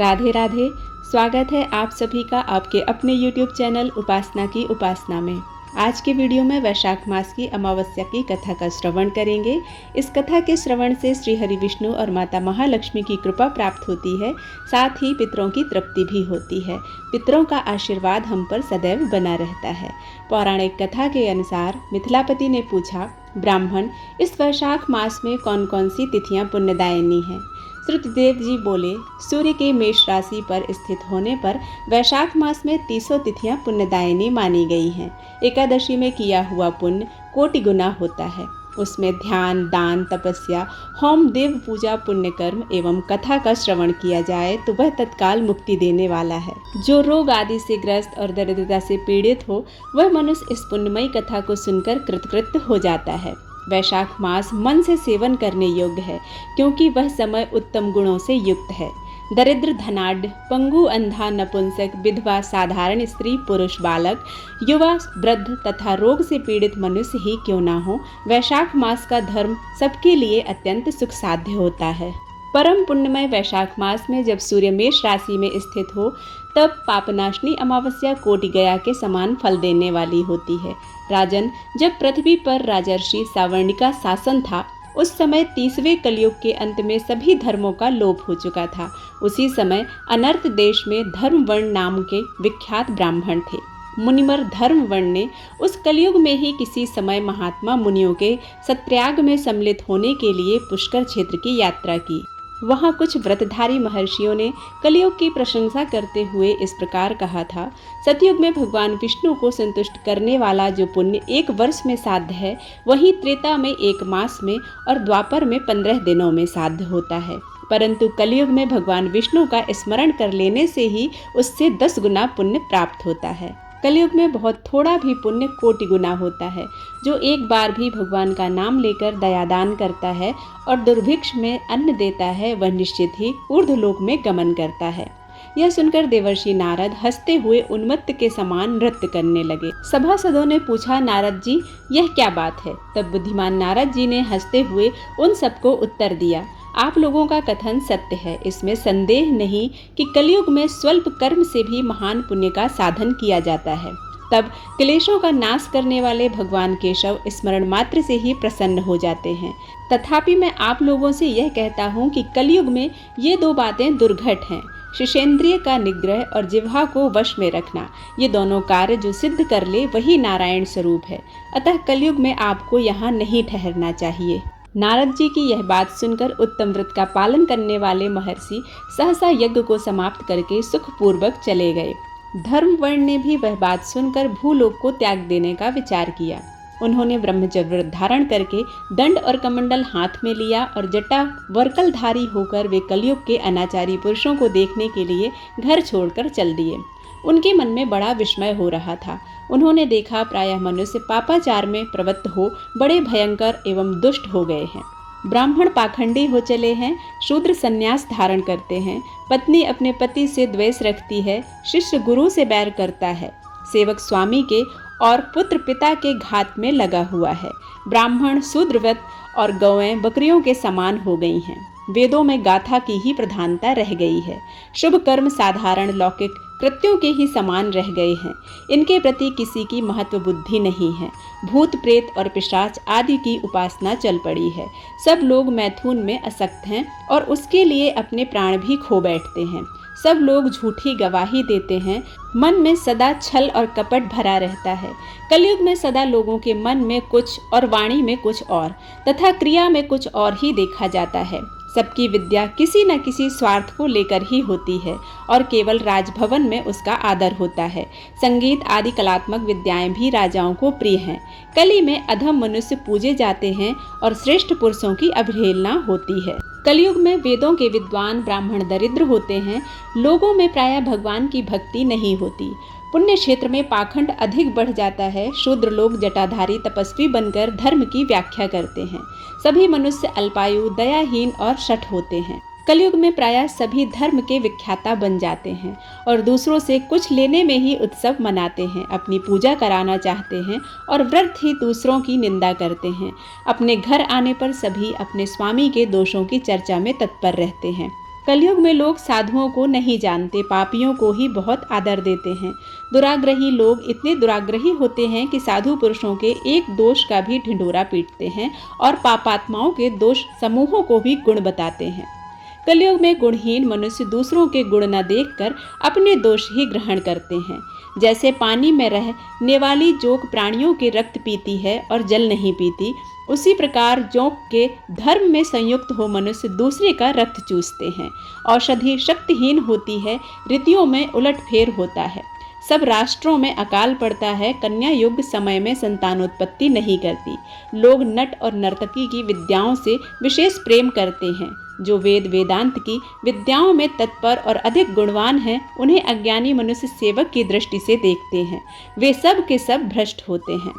राधे राधे। स्वागत है आप सभी का आपके अपने YouTube चैनल उपासना की उपासना में। आज के वीडियो में वैशाख मास की अमावस्या की कथा का श्रवण करेंगे। इस कथा के श्रवण से श्री हरि विष्णु और माता महालक्ष्मी की कृपा प्राप्त होती है, साथ ही पितरों की तृप्ति भी होती है। पितरों का आशीर्वाद हम पर सदैव बना रहता है। पौराणिक कथा के अनुसार मिथिलापति ने पूछा, ब्राह्मण, इस वैशाख मास में कौन कौन सी तिथियां पुण्यदायिनी हैं? श्रुतदेव जी बोले, सूर्य के मेष राशि पर स्थित होने पर वैशाख मास में 300 तिथियां पुण्यदायिनी मानी गई हैं। एकादशी में किया हुआ पुण्य कोटि गुना होता है। उसमें ध्यान, दान, तपस्या, होम, देव पूजा, पुण्य कर्म एवं कथा का श्रवण किया जाए तो वह तत्काल मुक्ति देने वाला है। जो रोग आदि से ग्रस्त और दरिद्रता से पीड़ित हो, वह मनुष्य इस पुण्यमयी कथा को सुनकर कृतकृत्य हो जाता है। वैशाख मास मन से सेवन करने योग्य है, क्योंकि वह समय उत्तम गुणों से युक्त है। दरिद्र, धनाढ्य, पंगु, अंधा, नपुंसक, विधवा, साधारण स्त्री, पुरुष, बालक, युवा, वृद्ध तथा रोग से पीड़ित मनुष्य ही क्यों ना हो, वैशाख मास का धर्म सबके लिए अत्यंत सुख साध्य होता है। परम पुण्यमय वैशाख मास में जब सूर्य मेष राशि में स्थित हो, तब पापनाशनी अमावस्या कोटि गया के समान फल देने वाली होती है। राजन, जब पृथ्वी पर राजर्षि सावर्णी का शासन था, उस समय 30वें कलयुग के अंत में सभी धर्मों का लोप हो चुका था। उसी समय अनर्त देश में धर्मवर्ण नाम के विख्यात ब्राह्मण थे। मुनिवर धर्मवर्ण ने उस कलयुग में ही किसी समय महात्मा मुनियों के सत्याग में सम्मिलित होने के लिए पुष्कर क्षेत्र की यात्रा की। वहाँ कुछ व्रतधारी महर्षियों ने कलयुग की प्रशंसा करते हुए इस प्रकार कहा था, सतयुग में भगवान विष्णु को संतुष्ट करने वाला जो पुण्य 1 वर्ष में साध्य है, वही त्रेता में 1 मास में और द्वापर में 15 दिनों में साध्य होता है। परंतु कलयुग में भगवान विष्णु का स्मरण कर लेने से ही उससे 10 गुना पुण्य प्राप्त होता है। कलयुग में बहुत थोड़ा भी पुण्य कोटि गुना होता है। जो एक बार भी भगवान का नाम लेकर दयादान करता है और दुर्भिक्ष में अन्न देता है, वह निश्चित ही ऊर्ध्वलोक में गमन करता है। यह सुनकर देवर्षि नारद हंसते हुए उन्मत्त के समान नृत्य करने लगे। सभासदों ने पूछा, नारद जी, यह क्या बात है? तब बुद्धिमान नारद जी ने हंसते हुए उन सबको उत्तर दिया, आप लोगों का कथन सत्य है। इसमें संदेह नहीं कि कलयुग में स्वल्प कर्म से भी महान पुण्य का साधन किया जाता है। तब क्लेशों का नाश करने वाले भगवान केशव स्मरण मात्र से ही प्रसन्न हो जाते हैं। तथापि मैं आप लोगों से यह कहता हूँ कि कलयुग में ये 2 बातें दुर्घट हैं। शिशेंद्रिय का निग्रह और जिह्वा को वश में रखना, ये दोनों कार्य जो सिद्ध कर ले वही नारायण स्वरूप है। अतः कलयुग में आपको यहाँ नहीं ठहरना चाहिए। नारद जी की यह बात सुनकर उत्तम व्रत का पालन करने वाले महर्षि सहसा यज्ञ को समाप्त करके सुखपूर्वक चले गए। धर्मवर्ण ने भी वह बात सुनकर भूलोक को त्याग देने का विचार किया। उन्होंने ब्रह्मचर्य व्रत धारण करके दंड और कमंडल हाथ में लिया और जटा वर्कलधारी होकर वे कलयुग के अनाचारी पुरुषों को देखने के लिए घर छोड़कर चल दिए। उनके मन में बड़ा विस्मय हो रहा था। उन्होंने देखा प्रायः मनुष्य पापाचार में प्रवृत्त हो बड़े भयंकर एवं दुष्ट हो गए हैं। ब्राह्मण पाखंडी हो चले हैं, शूद्र संन्यास धारण करते हैं, पत्नी अपने पति से द्वेष रखती है, शिष्य गुरु से बैर करता है, सेवक स्वामी के और पुत्र पिता के घात में लगा हुआ है। ब्राह्मण शूद्रवत और गौएं बकरियों के समान हो गई हैं। वेदों में गाथा की ही प्रधानता रह गई है। शुभ कर्म साधारण लौकिक कृत्यों के ही समान रह गए हैं। इनके प्रति किसी की महत्व बुद्धि नहीं है। भूत प्रेत और पिशाच आदि की उपासना चल पड़ी है। सब लोग मैथुन में आसक्त हैं और उसके लिए अपने प्राण भी खो बैठते हैं। सब लोग झूठी गवाही देते हैं। मन में सदा छल और कपट भरा रहता है। कलयुग में सदा लोगों के मन में कुछ और वाणी में कुछ और तथा क्रिया में कुछ और ही देखा जाता है। सबकी विद्या किसी न किसी स्वार्थ को लेकर ही होती है और केवल राजभवन में उसका आदर होता है। संगीत आदि कलात्मक विद्याएं भी राजाओं को प्रिय हैं। कली में अधम मनुष्य पूजे जाते हैं और श्रेष्ठ पुरुषों की अवहेलना होती है। कलयुग में वेदों के विद्वान ब्राह्मण दरिद्र होते हैं। लोगों में प्रायः भगवान की भक्ति नहीं होती। पुण्य क्षेत्र में पाखंड अधिक बढ़ जाता है। शूद्र लोग जटाधारी तपस्वी बनकर धर्म की व्याख्या करते हैं। सभी मनुष्य अल्पायु, दयाहीन और शठ होते हैं। कलयुग में प्रायः सभी धर्म के विख्याता बन जाते हैं और दूसरों से कुछ लेने में ही उत्सव मनाते हैं। अपनी पूजा कराना चाहते हैं और व्यर्थ ही दूसरों की निंदा करते हैं। अपने घर आने पर सभी अपने स्वामी के दोषों की चर्चा में तत्पर रहते हैं। कलयुग में लोग साधुओं को नहीं जानते, पापियों को ही बहुत आदर देते हैं। दुराग्रही लोग इतने दुराग्रही होते हैं कि साधु पुरुषों के एक दोष का भी ढिंढोरा पीटते हैं और पापात्माओं के दोष समूहों को भी गुण बताते हैं। कलयुग में गुणहीन मनुष्य दूसरों के गुण न देखकर अपने दोष ही ग्रहण करते हैं। जैसे पानी में रहने वाली जोंक प्राणियों के रक्त पीती है और जल नहीं पीती, उसी प्रकार जोंक के धर्म में संयुक्त हो मनुष्य दूसरे का रक्त चूसते हैं। औषधि शक्तिहीन होती है, ऋतुओं में उलटफेर होता है, सब राष्ट्रों में अकाल पड़ता है, कन्या युग समय में संतानोत्पत्ति नहीं करती। लोग नट और नर्तकी की विद्याओं से विशेष प्रेम करते हैं। जो वेद वेदांत की विद्याओं में तत्पर और अधिक गुणवान हैं, उन्हें अज्ञानी मनुष्य सेवक की दृष्टि से देखते हैं। वे सब के सब भ्रष्ट होते हैं।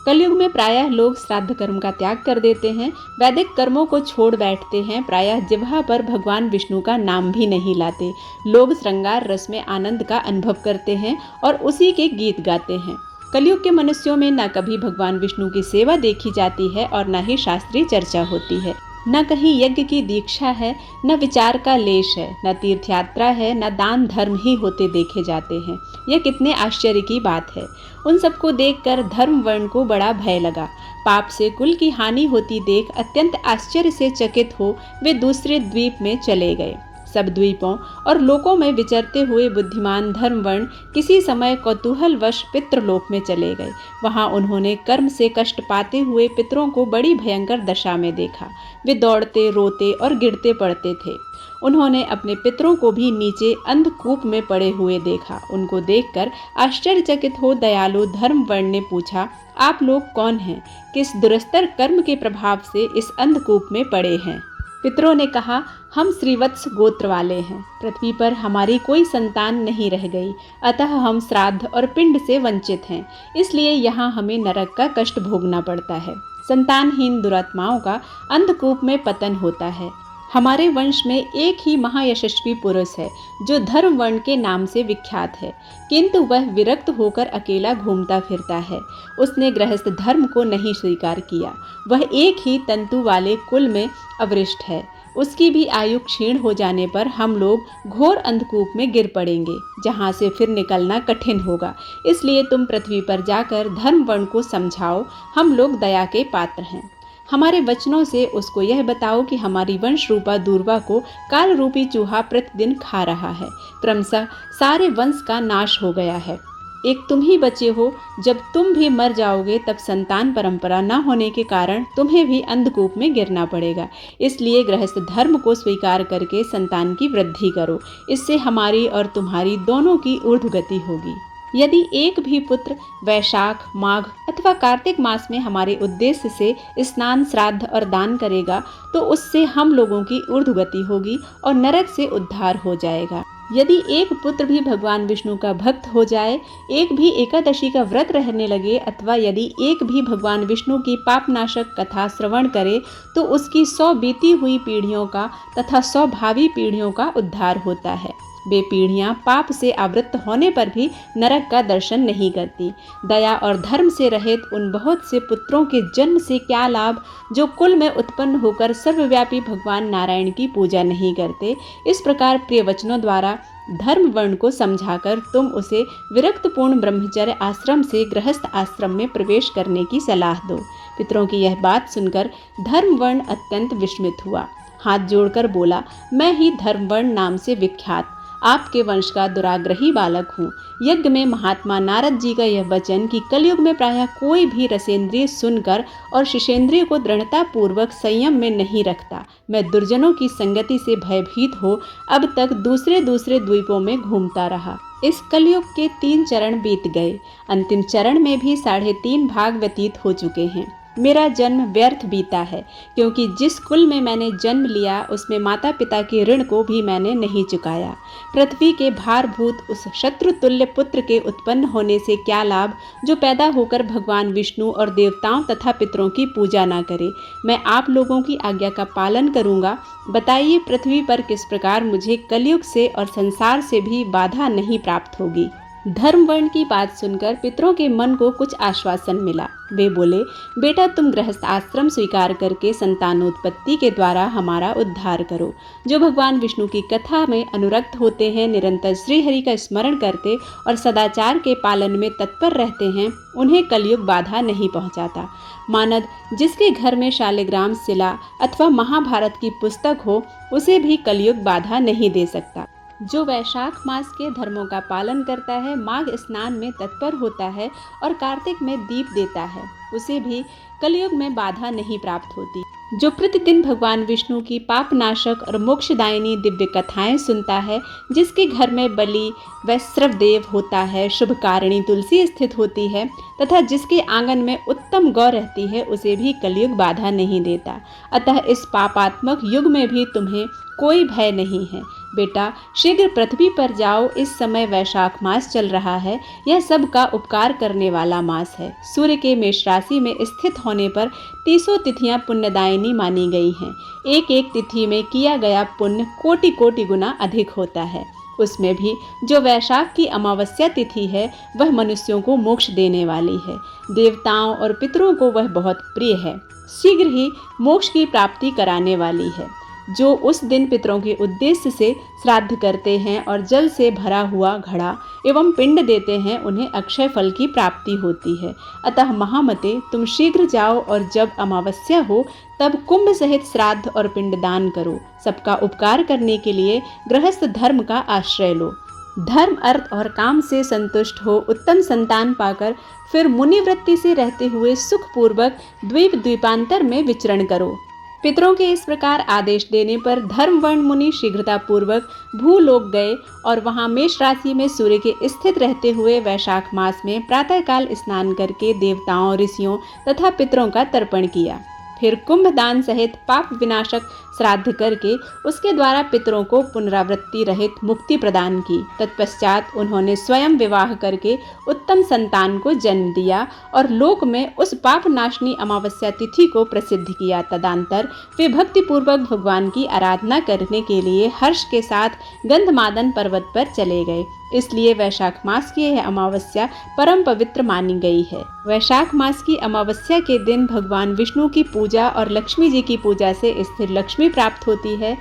कलयुग में प्रायः लोग श्राद्ध कर्म का त्याग कर देते हैं, वैदिक कर्मों को छोड़ बैठते हैं, प्रायः जिह्वा पर भगवान विष्णु का नाम भी नहीं लाते। लोग श्रृंगार रस में आनंद का अनुभव करते हैं और उसी के गीत गाते हैं। कलयुग के मनुष्यों में न कभी भगवान विष्णु की सेवा देखी जाती है और न ही शास्त्रीय चर्चा होती है। न कहीं यज्ञ की दीक्षा है, न विचार का लेश है, न तीर्थ यात्रा है, न दान धर्म ही होते देखे जाते हैं। यह कितने आश्चर्य की बात है। उन सबको देखकर धर्म वर्ण को बड़ा भय लगा। पाप से कुल की हानि होती देख अत्यंत आश्चर्य से चकित हो वे दूसरे द्वीप में चले गए। सब द्वीपों और लोकों में विचरते हुए बुद्धिमान धर्मवर्ण किसी समय कौतूहलवश पितृलोक में चले गए। वहां उन्होंने कर्म से कष्ट पाते हुए पितरों को बड़ी भयंकर दशा में देखा। वे दौड़ते, रोते और गिरते पड़ते थे। उन्होंने अपने पितरों को भी नीचे अंधकूप में पड़े हुए देखा। उनको देखकर आश्चर्यचकित हो दयालु धर्मवर्ण ने पूछा, आप लोग कौन हैं? किस दुरस्तर कर्म के प्रभाव से इस अंधकूप में पड़े हैं? पितरों ने कहा, हम श्रीवत्स गोत्र वाले हैं। पृथ्वी पर हमारी कोई संतान नहीं रह गई, अतः हम श्राद्ध और पिंड से वंचित हैं। इसलिए यहाँ हमें नरक का कष्ट भोगना पड़ता है। संतानहीन दुरात्माओं का अंधकूप में पतन होता है। हमारे वंश में एक ही महायशस्वी पुरुष है जो धर्म वर्ण के नाम से विख्यात है, किंतु वह विरक्त होकर अकेला घूमता फिरता है। उसने गृहस्थ धर्म को नहीं स्वीकार किया। वह एक ही तंतु वाले कुल में अवृष्ट है। उसकी भी आयु क्षीण हो जाने पर हम लोग घोर अंधकूप में गिर पड़ेंगे, जहाँ से फिर निकलना कठिन होगा। इसलिए तुम पृथ्वी पर जाकर धर्म वर्ण को समझाओ, हम लोग दया के पात्र हैं। हमारे वचनों से उसको यह बताओ कि हमारी वंश रूपा दूर्वा को काल रूपी चूहा प्रतिदिन खा रहा है। क्रमशः सारे वंश का नाश हो गया है। एक तुम ही बचे हो। जब तुम भी मर जाओगे तब संतान परंपरा न होने के कारण तुम्हें भी अंधकूप में गिरना पड़ेगा। इसलिए गृहस्थ धर्म को स्वीकार करके संतान की वृद्धि करो। इससे हमारी और तुम्हारी दोनों की ऊर्ध्वगति होगी। यदि एक भी पुत्र वैशाख, माघ अथवा कार्तिक मास में हमारे उद्देश्य से स्नान, श्राद्ध और दान करेगा तो उससे हम लोगों की ऊर्ध्वगति होगी और नरक से उद्धार हो जाएगा। यदि एक पुत्र भी भगवान विष्णु का भक्त हो जाए, एक भी एकादशी का व्रत रहने लगे अथवा यदि एक भी भगवान विष्णु की पापनाशक कथा श्रवण करे तो उसकी 100 बीती हुई पीढ़ियों का तथा 100 भावी पीढ़ियों का उद्धार होता है। वे पीढ़ियां पाप से आवृत्त होने पर भी नरक का दर्शन नहीं करती। दया और धर्म से रहित उन बहुत से पुत्रों के जन्म से क्या लाभ जो कुल में उत्पन्न होकर सर्वव्यापी भगवान नारायण की पूजा नहीं करते। इस प्रकार प्रिय वचनों द्वारा धर्म वर्ण को समझाकर तुम उसे विरक्तपूर्ण ब्रह्मचर्य आश्रम से गृहस्थ आश्रम में प्रवेश करने की सलाह दो। पितरों की यह बात सुनकर धर्म वर्ण अत्यंत विस्मित हुआ। हाथ जोड़कर बोला, मैं ही धर्म वर्ण नाम से विख्यात आपके वंश का दुराग्रही बालक हूँ। यज्ञ में महात्मा नारद जी का यह वचन कि कलयुग में प्रायः कोई भी रसेंद्रिय सुनकर और शिशेंद्रिय को दृढ़ता पूर्वक संयम में नहीं रखता। मैं दुर्जनों की संगति से भयभीत हो अब तक दूसरे द्वीपों में घूमता रहा। इस कलयुग के 3 चरण बीत गए। अंतिम चरण में भी 3.5 भाग व्यतीत हो चुके हैं। मेरा जन्म व्यर्थ बीता है, क्योंकि जिस कुल में मैंने जन्म लिया उसमें माता पिता के ऋण को भी मैंने नहीं चुकाया। पृथ्वी के भारभूत उस शत्रु तुल्य पुत्र के उत्पन्न होने से क्या लाभ जो पैदा होकर भगवान विष्णु और देवताओं तथा पितरों की पूजा ना करे। मैं आप लोगों की आज्ञा का पालन करूंगा। बताइए, पृथ्वी पर किस प्रकार मुझे कलयुग से और संसार से भी बाधा नहीं प्राप्त होगी। धर्मवर्ण की बात सुनकर पितरों के मन को कुछ आश्वासन मिला। वे बोले, बेटा तुम गृहस्थ आश्रम स्वीकार करके संतानोत्पत्ति के द्वारा हमारा उद्धार करो। जो भगवान विष्णु की कथा में अनुरक्त होते हैं, निरंतर श्री हरि का स्मरण करते और सदाचार के पालन में तत्पर रहते हैं, उन्हें कलयुग बाधा नहीं पहुंचाता। मानद जिसके घर में शालिग्राम शिला अथवा महाभारत की पुस्तक हो, उसे भी कलयुग बाधा नहीं दे सकता। जो वैशाख मास के धर्मों का पालन करता है, माघ स्नान में तत्पर होता है और कार्तिक में दीप देता है, उसे भी कलयुग में बाधा नहीं प्राप्त होती। जो प्रतिदिन भगवान विष्णु की पापनाशक और मोक्षदायिनी दिव्य कथाएं सुनता है, जिसके घर में बलि वैश्रव देव होता है, शुभकारिणी तुलसी स्थित होती है तथा जिसके आंगन में उत्तम गौ रहती है, उसे भी कलयुग बाधा नहीं देता। अतः इस पापात्मक युग में भी तुम्हें कोई भय नहीं है। बेटा शीघ्र पृथ्वी पर जाओ, इस समय वैशाख मास चल रहा है। यह सबका उपकार करने वाला मास है। सूर्य के मेष राशि में स्थित होने पर 30 तिथियां पुण्यदायिनी मानी गई हैं। एक एक तिथि में किया गया पुण्य कोटि कोटि गुना अधिक होता है। उसमें भी जो वैशाख की अमावस्या तिथि है, वह मनुष्यों को मोक्ष देने वाली है। देवताओं और पितरों को वह बहुत प्रिय है, शीघ्र ही मोक्ष की प्राप्ति कराने वाली है। जो उस दिन पितरों के उद्देश्य से श्राद्ध करते हैं और जल से भरा हुआ घड़ा एवं पिंड देते हैं, उन्हें अक्षय फल की प्राप्ति होती है। अतः महामते, तुम शीघ्र जाओ और जब अमावस्या हो तब कुंभ सहित श्राद्ध और पिंडदान करो। सबका उपकार करने के लिए गृहस्थ धर्म का आश्रय लो। धर्म अर्थ और काम से संतुष्ट हो उत्तम संतान पाकर फिर मुनिवृत्ति से रहते हुए सुखपूर्वक द्वीप द्वीपांतर में विचरण करो। पितरों के इस प्रकार आदेश देने पर धर्मवर्ण मुनि शीघ्रता पूर्वक भूलोक गए और वहां मेष राशि में सूर्य के स्थित रहते हुए वैशाख मास में प्रातःकाल स्नान करके देवताओं, ऋषियों तथा पितरों का तर्पण किया। फिर कुंभदान सहित पाप विनाशक श्राद्ध करके उसके द्वारा पितरों को पुनरावृत्ति रहित मुक्ति प्रदान की। तत्पश्चात उन्होंने स्वयं विवाह करके उत्तम संतान को जन्म दिया और लोक में उस पाप नाशनी अमावस्या तिथि को प्रसिद्ध किया। तदंतर वे भक्तिपूर्वक भगवान की आराधना करने के लिए हर्ष के साथ गंधमादन पर्वत पर चले गए। इसलिए वैशाख मास की यह अमावस्या परम पवित्र मानी गई है। वैशाख मास की अमावस्या के दिन भगवान विष्णु की पूजा और लक्ष्मी जी की पूजा से स्थिर लक्ष्मी प्राप्त होती है।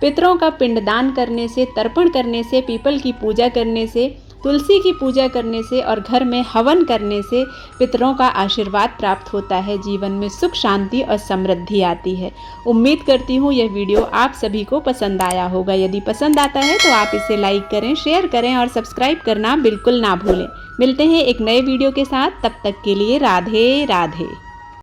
पितरों का पिंडदान करने से, तर्पण करने से, पीपल की पूजा करने से, तुलसी की पूजा करने से और घर में हवन करने से पितरों का आशीर्वाद प्राप्त होता है। जीवन में सुख, शांति और समृद्धि आती है। उम्मीद करती हूँ यह वीडियो आप सभी को पसंद आया होगा। यदि पसंद आता है तो आप इसे लाइक करें, शेयर करें और सब्सक्राइब करना बिल्कुल ना भूलें। मिलते हैं एक नए वीडियो के साथ, तब तक के लिए राधे राधे।